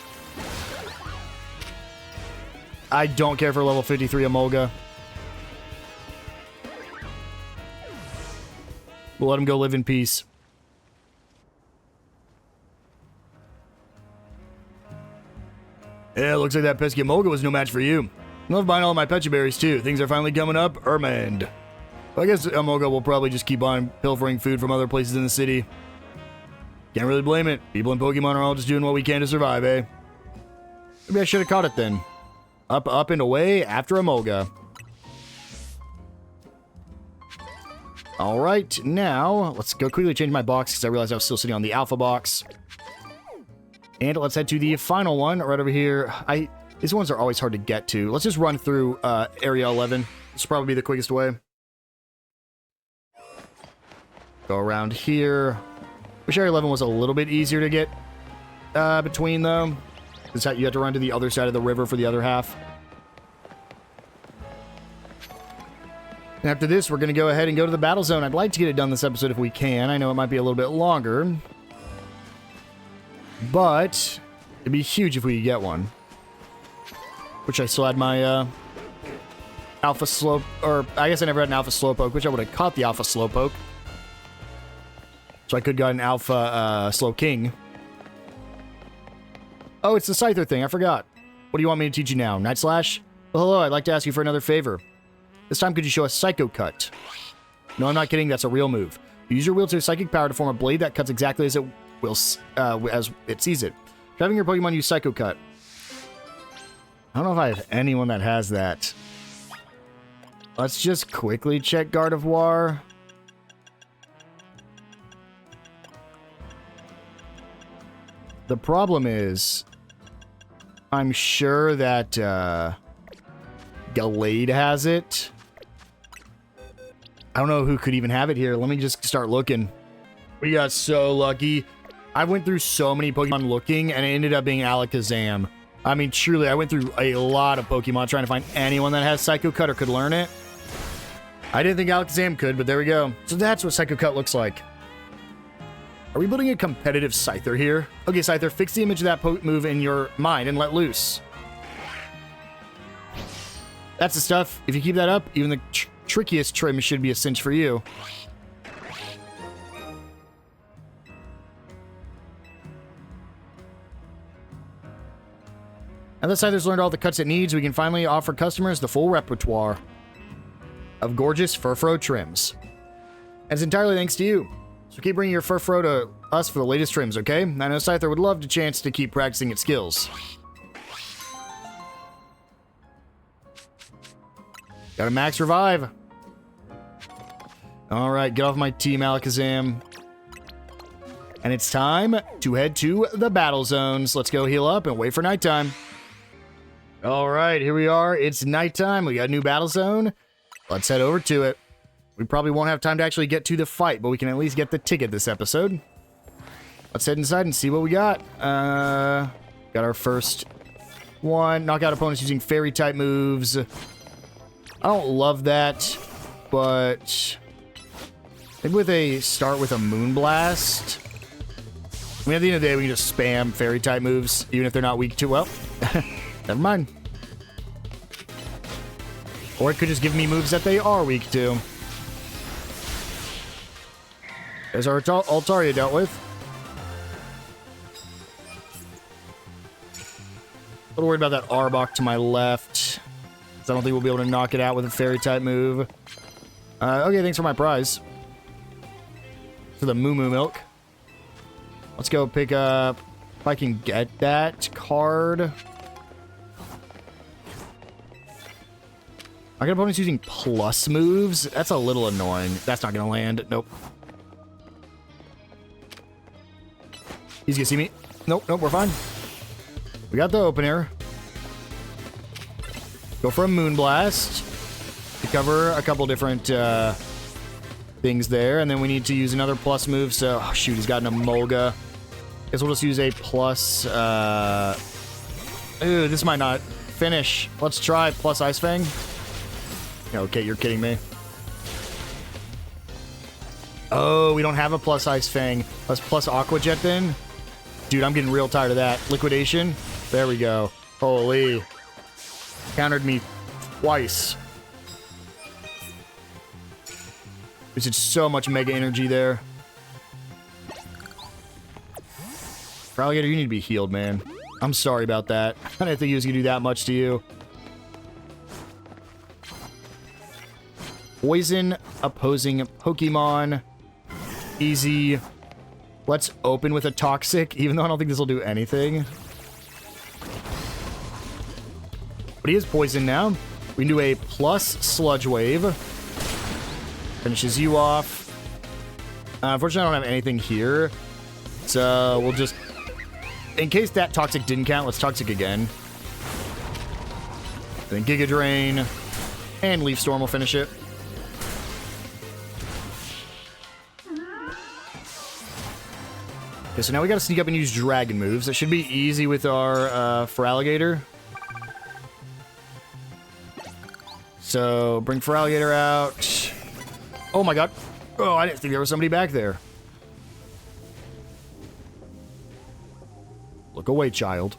I don't care for level 53 Emolga. We'll let him go live in peace. Yeah, looks like that pesky Emolga was no match for you. Love buying all my Pecha Berries too. Things are finally coming up. Ermand. Well, I guess Emolga will probably just keep on pilfering food from other places in the city. Can't really blame it. People in Pokemon are all just doing what we can to survive, eh? Maybe I should have caught it then. Up, and away after Emolga. Alright, now let's go quickly change my box because I realized I was still sitting on the Alpha box. And let's head to the final one right over here. These ones are always hard to get to. Let's just run through Area 11. This will probably be the quickest way. Go around here. Wish Area 11 was a little bit easier to get between, though. You have to run to the other side of the river for the other half. And after this, we're going to go ahead and go to the battle zone. I'd like to get it done this episode if we can. I know it might be a little bit longer. But it'd be huge if we could get one. Which I still had my Alpha Slope... Or, I guess I never had an Alpha Slowpoke, which I would have caught the Alpha Slowpoke. So I could have got an Alpha Slowking. Oh, it's the Scyther thing. I forgot. What do you want me to teach you now? Night Slash? Well, hello. I'd like to ask you for another favor. This time, could you show us Psycho Cut? No, I'm not kidding. That's a real move. You use your wheelchair's psychic power to form a blade that cuts exactly as it will, as it sees it. Having your Pokemon use Psycho Cut. I don't know if I have anyone that has that. Let's just quickly check Gardevoir. The problem is, I'm sure that Gallade has it. I don't know who could even have it here. Let me just start looking. We got so lucky. I went through so many Pokemon looking, and it ended up being Alakazam. I mean, truly, I went through a lot of Pokemon trying to find anyone that has Psycho Cut or could learn it. I didn't think Alakazam could, but there we go. So that's what Psycho Cut looks like. Are we building a competitive Scyther here? Okay, Scyther, fix the image of that move in your mind and let loose. That's the stuff. If you keep that up, even the trickiest trim should be a cinch for you. Now that Scyther's learned all the cuts it needs, we can finally offer customers the full repertoire of gorgeous Furfro trims. And it's entirely thanks to you. So keep bringing your Furfro to us for the latest trims, okay? I know Scyther would love the chance to keep practicing its skills. Got a max revive. Alright, get off my team, Alakazam. And it's time to head to the battle zones. Let's go heal up and wait for nighttime. Alright, here we are. It's nighttime. We got a new battle zone. Let's head over to it. We probably won't have time to actually get to the fight, but we can at least get the ticket this episode. Let's head inside and see what we got. Got our first one. Knock out opponents using Fairy-type moves. I don't love that, but maybe with a start with a Moonblast. I mean, at the end of the day, we can just spam Fairy-type moves, even if they're not weak to, well, never mind. Or it could just give me moves that they are weak to. There's our Altaria dealt with. A little worried about that Arbok to my left. I don't think we'll be able to knock it out with a Fairy-type move. Okay, thanks for my prize. For the Moo Moo Milk. Let's go pick up... If I can get that card. I got opponents using plus moves. That's a little annoying. That's not going to land. Nope. He's going to see me. Nope, we're fine. We got the opener. Go for a Moonblast to cover a couple different things there. And then we need to use another plus move. So, oh, shoot, he's got an Emolga. Guess we'll just use a plus... Ooh, this might not finish. Let's try plus Ice Fang. Okay, you're kidding me. Oh, we don't have a plus Ice Fang. Let's plus Aqua Jet then. Dude, I'm getting real tired of that. Liquidation. There we go. Holy. Countered me twice. There's just so much Mega Energy there. Alligator, you need to be healed, man. I'm sorry about that. I didn't think he was going to do that much to you. Poison opposing Pokemon. Easy. Let's open with a Toxic, even though I don't think this will do anything. But he is poison now. We can do a plus Sludge Wave. Finishes you off. Unfortunately, I don't have anything here. So we'll just... In case that Toxic didn't count, let's Toxic again. Then Giga Drain. And Leaf Storm will finish it. Okay, so now we gotta sneak up and use Dragon moves. That should be easy with our Feraligatr. So, bring Feraligatr out. Oh my god. Oh, I didn't think there was somebody back there. Look away, child.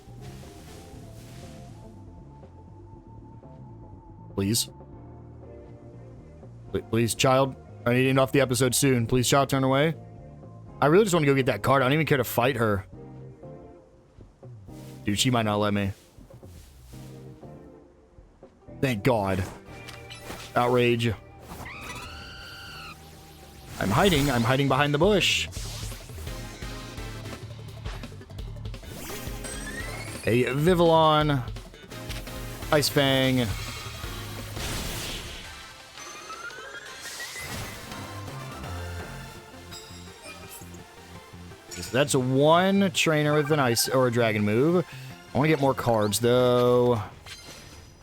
Please. Please, child. I need to end off the episode soon. Please, child, turn away. I really just want to go get that card. I don't even care to fight her. Dude, she might not let me. Thank God. Outrage. I'm hiding. I'm hiding behind the bush. A Vivillon. Ice Fang. So that's a one trainer with an ice or a dragon move. I want to get more cards though.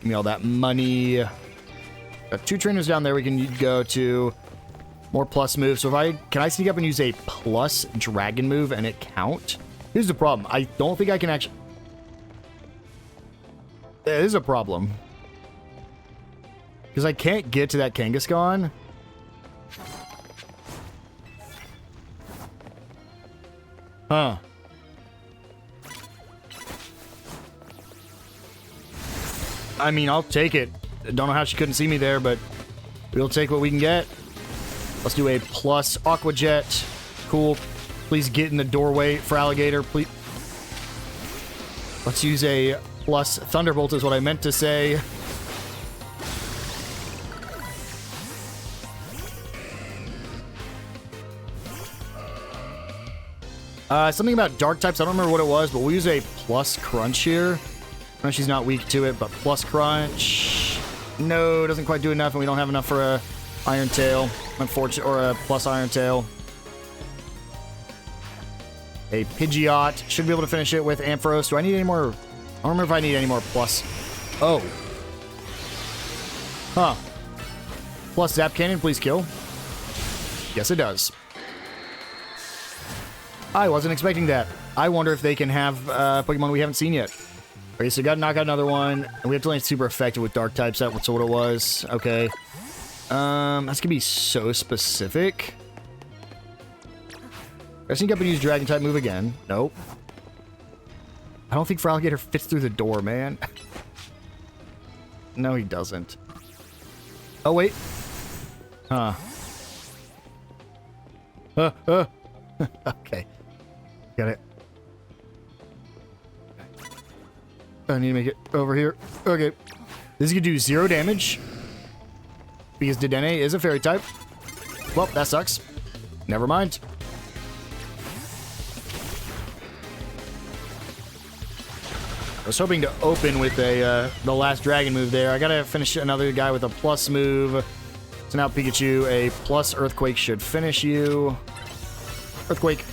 Give me all that money. Got two trainers down there we can go to. More plus moves. So can I sneak up and use a plus dragon move and it count? Here's the problem. I don't think I can actually... There is a problem. Because I can't get to that Kangaskhan. Huh. I mean, I'll take it. Don't know how she couldn't see me there, but we'll take what we can get. Let's do a plus Aqua Jet. Cool. Please get in the doorway for Alligator, please. Let's use a plus Thunderbolt is what I meant to say. Something about dark types. I don't remember what it was, but we'll use a plus Crunch here. I know she's not weak to it, but plus Crunch. No, doesn't quite do enough, and we don't have enough for a Iron Tail. Unfortunate, or a plus Iron Tail. A Pidgeot. Should be able to finish it with Ampharos. Do I need any more? I don't remember if I need any more plus. Oh. Huh. Plus Zap Cannon, please kill. Yes, it does. I wasn't expecting that. I wonder if they can have Pokemon we haven't seen yet. Okay, so gotta knock out another one. And we have to land super effective with dark types. That's what it was. Okay. That's gonna be so specific. I sneak up and use Dragon type move again. Nope. I don't think Feraligatr fits through the door, man. No, he doesn't. Oh, wait. Huh. Okay. Got it. I need to make it over here. Okay. This is gonna do 0 damage. Because Dedenne is a fairy type. Well, that sucks. Never mind. I was hoping to open with a the last dragon move there. I gotta finish another guy with a plus move. So now Pikachu, a plus Earthquake should finish you. Earthquake.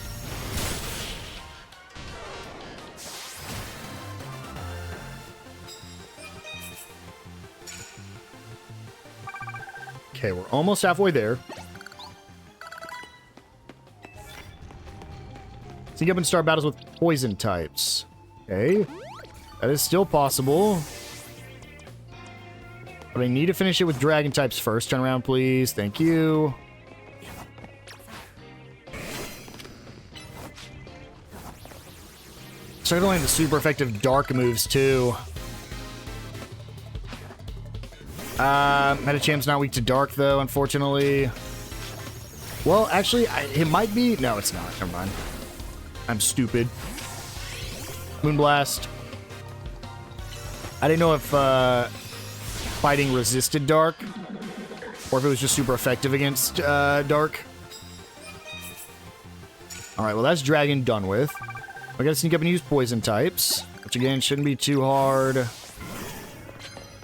Okay, we're almost halfway there. Sneak up and start battles with poison types. Okay. That is still possible. But I need to finish it with dragon types first. Turn around, please. Thank you. So I don't have the super effective dark moves, too. Medichamp's not weak to dark, though, unfortunately. Well, actually, it might be. No, it's not. Never mind. I'm stupid. Moonblast. I didn't know if fighting resisted dark, or if it was just super effective against dark. Alright, well, that's Dragon done with. I gotta sneak up and use poison types, which again shouldn't be too hard. The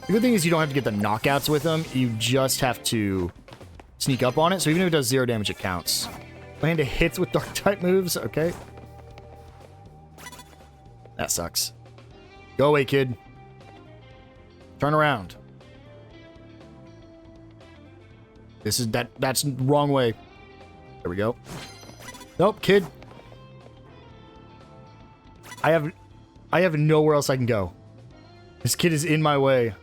good thing is you don't have to get the knockouts with them, you just have to sneak up on it, so even if it does 0 damage, it counts. Land hits with dark type moves, okay. That sucks. Go away, kid. Turn around. This is that's wrong way. There we go. Nope, kid. I have nowhere else I can go. This kid is in my way.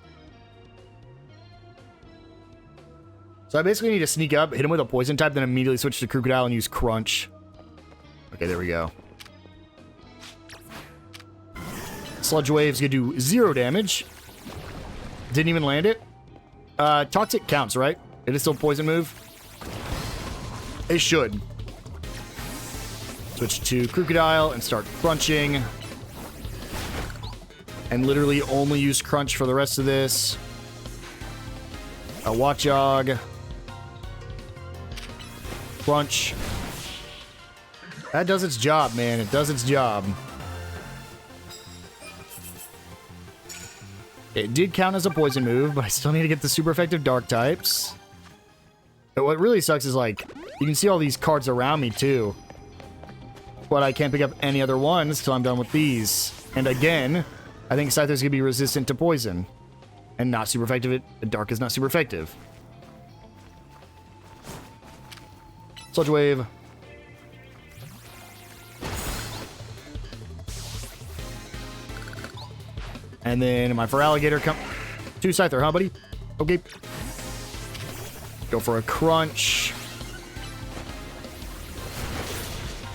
So I basically need to sneak up, hit him with a poison type, then immediately switch to Crocodile and use Crunch. Okay, there we go. Sludge Wave's gonna do 0 damage. Didn't even land it. Toxic counts, right? It is still a poison move. It should. Switch to Crocodile and start crunching. And literally only use Crunch for the rest of this. A Watchog. Crunch. That does its job, man. It does its job. It did count as a poison move, but I still need to get the super effective dark types. But what really sucks is, like, you can see all these cards around me, too. But I can't pick up any other ones till I'm done with these. And again, I think Scyther's gonna be resistant to poison. And not super effective. Dark is not super effective. Sludge Wave. And then my Feraligatr come to Scyther, huh, buddy? Okay. Go for a Crunch.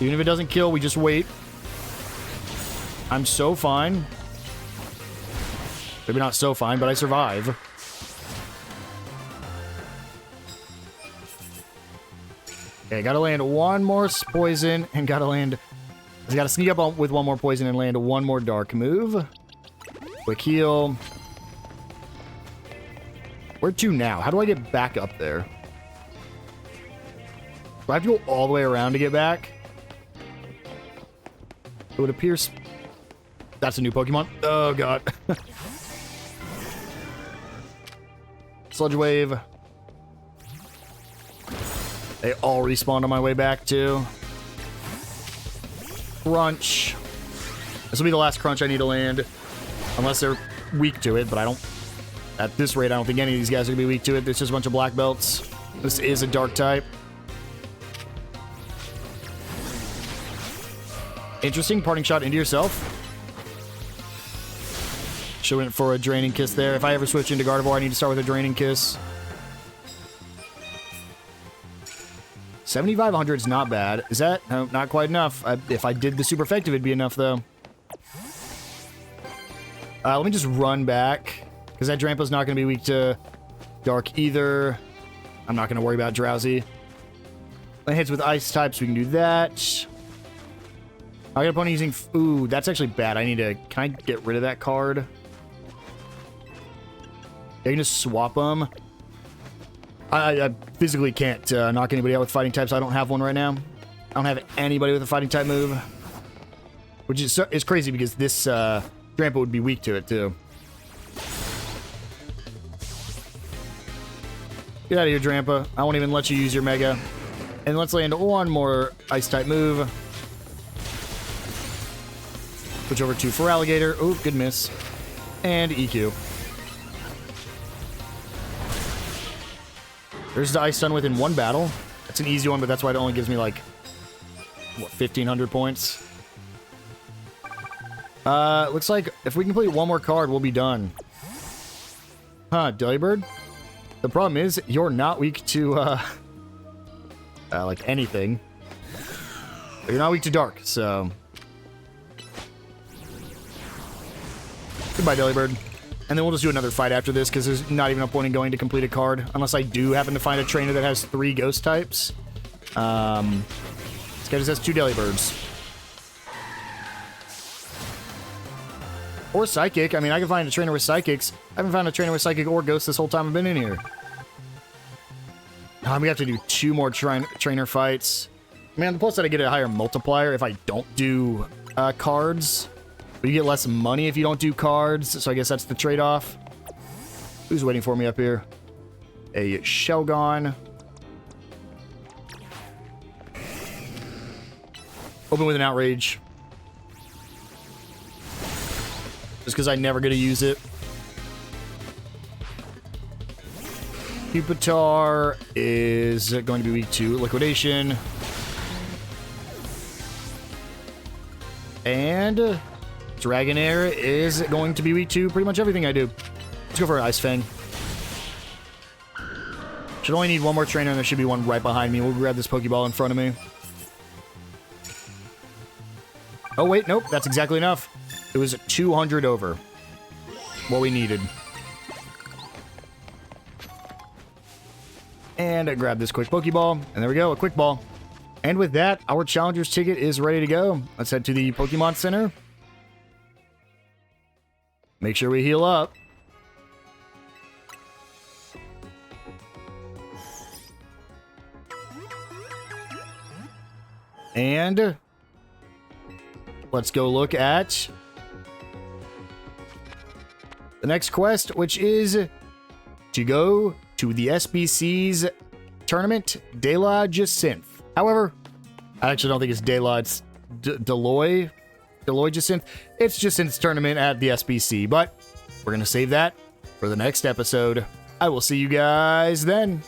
Even if it doesn't kill, we just wait. I'm so fine. Maybe not so fine, but I survive. Okay, gotta land one more poison, and gotta land... I gotta sneak up with one more poison and land one more dark move. Quick heal. Where to now? How do I get back up there? Do I have to go all the way around to get back? It would appear... That's a new Pokemon. Oh, God. Sludge Wave. They all respawned on my way back, too. Crunch. This will be the last Crunch I need to land. Unless they're weak to it, but I don't... At this rate, I don't think any of these guys are going to be weak to it. There's just a bunch of black belts. This is a dark type. Interesting. Parting shot into yourself. Should have went for a Draining Kiss there. If I ever switch into Gardevoir, I need to start with a Draining Kiss. 7,500 is not bad. Is that? No, not quite enough. If I did the super effective, it'd be enough, though. Let me just run back. Because that Drampa's not going to be weak to Dark either. I'm not going to worry about Drowsy. It hits with Ice types, we can do that. I got a opponent using... Ooh, that's actually bad. I need to... Can I get rid of that card? I can just swap them. I physically can't knock anybody out with fighting types. I don't have one right now. I don't have anybody with a fighting type move. Which is crazy because this Drampa would be weak to it, too. Get out of here, Drampa. I won't even let you use your Mega. And let's land one more Ice-type move. Switch over to Feraligatr. Oh, good miss. And EQ. There's the Ice Stun within one battle. That's an easy one, but that's why it only gives me, like, what, 1,500 points? Looks like if we complete one more card, we'll be done. Huh, Delibird? The problem is, you're not weak to, like, anything. But you're not weak to Dark, so... Goodbye, Delibird. And then we'll just do another fight after this, because there's not even a point in going to complete a card, unless I do happen to find a trainer that has 3 ghost types. This guy just has 2 Delibirds. Or Psychic. I mean, I can find a trainer with Psychics. I haven't found a trainer with Psychic or Ghost this whole time I've been in here. We have to do 2 more trainer fights. Man, the plus that I get a higher multiplier if I don't do cards. But you get less money if you don't do cards, so I guess that's the trade-off. Who's waiting for me up here? A Shelgon. Open with an Outrage. Just because I never get to use it. Pupitar is going to be weak to Liquidation. And Dragonair is going to be weak to pretty much everything I do. Let's go for an Ice Fang. Should only need 1 more trainer, and there should be one right behind me. We'll grab this Pokeball in front of me. Oh, wait, nope, that's exactly enough. It was 200 over what we needed. And I grab this quick Pokeball, and there we go, a Quick Ball. And with that, our Challenger's ticket is ready to go. Let's head to the Pokemon Center. Make sure we heal up. And let's go look at the next quest, which is to go to the SBC's tournament, De La Jacinth. However, I actually don't think it's De La, it's Deloy Jacinth. It's Jacinth's tournament at the SBC, but we're going to save that for the next episode. I will see you guys then.